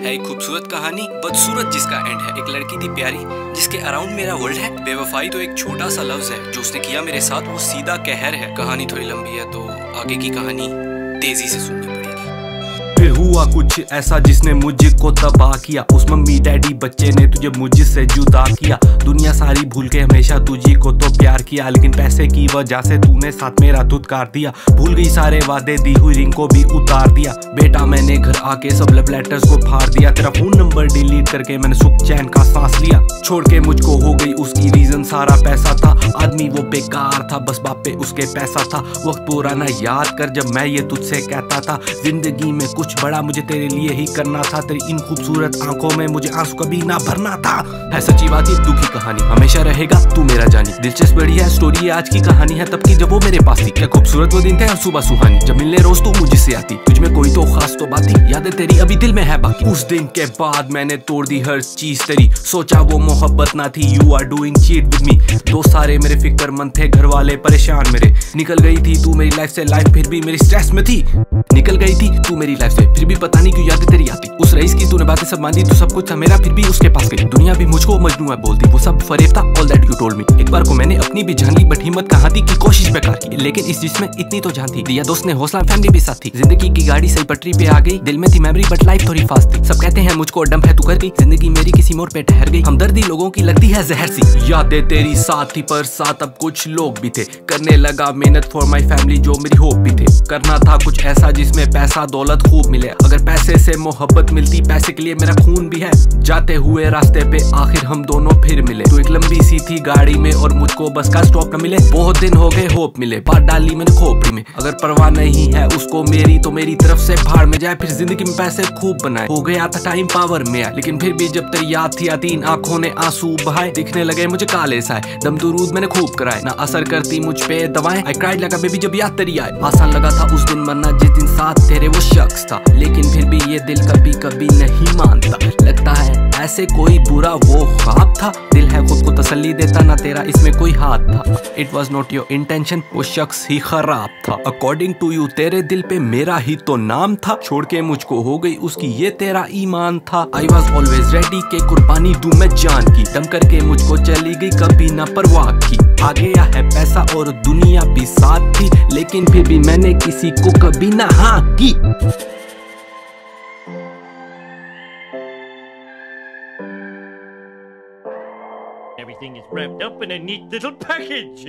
है एक खूबसूरत कहानी, बदसूरत जिसका एंड है। एक लड़की थी प्यारी जिसके अराउंड मेरा वर्ल्ड है। बेवफाई तो एक छोटा सा लफ्ज है जो उसने किया मेरे साथ, वो सीधा कहर है। कहानी थोड़ी लंबी है तो आगे की कहानी तेजी से सुननी पड़ेगी। फिर हुआ कुछ ऐसा जिसने मुझको तबाह किया। उस मम्मी डैडी बच्चे ने तुझे मुझसे जुदा किया। दुनिया सारी भूल के हमेशा तुझी को तो प्यार किया, लेकिन पैसे की वजह से तूने साथ मेरा धुतकार दिया। भूल गई सारे वादे, दी हुई रिंग को भी उतार दिया। बेटा मैंने घर आके सब लव लेटर्स को फाड़ दिया। तेरा फोन नंबर डिलीट करके मैंने सुख चैन का सांस लिया। छोड़ के मुझको हो गई उसकी रीजन सारा पैसा था। आदमी वो बेकार था, बस बाप पे उसके पैसा था। वक्त पुराना याद कर जब मैं ये तुझसे कहता था, जिंदगी में कुछ बड़ा मुझे तेरे लिए ही करना था। तेरी इन खूबसूरत आंखों में मुझे आंसू कभी ना भरना था। है सच्ची बात, ये दुखी कहानी हमेशा रहेगा तू मेरा जानी। दिलचस्प बढ़िया स्टोरी है, आज की कहानी है तब की जब वो मेरे पास थी। क्या खूबसूरत वो दिन थे और सुबह सुहानी, जब मिलने रोज तू मुझसे आती। तुझ में कोई तो खास तो बात थी, यादें तेरी अभी दिल में है बाकी। उस दिन के बाद मैंने तोड़ दी हर चीज तेरी, सोचा वो मोहब्बत ना थी। You are doing cheat with me. दोस्त सारे मेरे फिक्रमंद थे, घर वाले परेशान मेरे। निकल गई थी तू मेरी लाइफ से, लाइफ फिर भी मेरी स्ट्रेस में थी। निकल गई थी तू मेरी लाइफ से, फिर भी पता नहीं क्यों यादें तेरी आती। उस रईस की तूने बातें सब मानी, तू सब कुछ था मेरा फिर भी उसके पास गई। दुनिया भी मुझको मजनू है बोलती, वो सब फरेब था all that you told me. एक बार को मैंने अपनी भी जान ली, बट हिम्मत कहाँ थी कि कोशिश बेकार की। लेकिन इस जिसमें इतनी तो जान थी, दिया दोस्त ने हौसला, फैमिली भी साथ थी। जिंदगी की गाड़ी सही पटरी पे आ गई, दिल में थी मेमोरी बट लाइफ थोड़ी फास्ट थी। सब कहते हैं मुझको डंप है तू कर गई, जिंदगी मेरी किसी मोड़ पे ठहर गई। हमदर्दी लोगों की लगती है जहर सी। यादें तेरी साथ थी पर साथ अब कुछ लोग भी थे। करने लगा मेहनत फॉर माई फैमिली जो मेरी होप भी थे। करना था कुछ ऐसा जिसमें पैसा दौलत खूब मिले। अगर पैसे से मोहब्बत मिलती, पैसे के लिए मेरा खून भी है। जाते हुए रास्ते पे आखिर हम दोनों फिर मिले। तो एक लंबी सी थी गाड़ी में और मुझको बस का स्टॉप न मिले। बहुत दिन हो गए होप मिले, बात डाली मैंने खोपड़ी में। अगर परवाह नहीं है उसको मेरी तो मेरी तरफ से भाड़ में जाए। फिर जिंदगी में पैसे खूब बनाए, हो गया था टाइम पावर में आए। लेकिन फिर भी जब तेरी याद थी आती, इन आंखों ने आंसू बहाए। दिखने लगे मुझे काले साए, दम दुरूद मैंने खूब कराए। ना असर करती मुझ पे दवाएं, आई क्राइड लगा बेबी जब याद तेरी आए। आसान लगा था उस दिन मरना जिस दिन साथ तेरे वो शख्स था, लेकिन फिर भी ये दिल कभी कभी नहीं मानता। लगता है ऐसे कोई बुरा वो ख्वाब था। दिल है खुद को तसल्ली देता, ना तेरा इसमें कोई हाथ था। It was not your intention, वो शख्स ही खराब था। अकॉर्डिंग टू यू तेरे दिल पे मेरा ही तो नाम था। छोड़ के मुझको हो गई उसकी, ये तेरा ईमान था। आई वॉज ऑलवेज रेडी के कुर्बानी दूं मैं जान की। दम करके मुझको चली गई कभी ना परवाह की। आ गया है पैसा और दुनिया भी साथ थी, लेकिन फिर भी मैंने किसी को कभी ना हाँ की। Everything is wrapped up in a neat little package.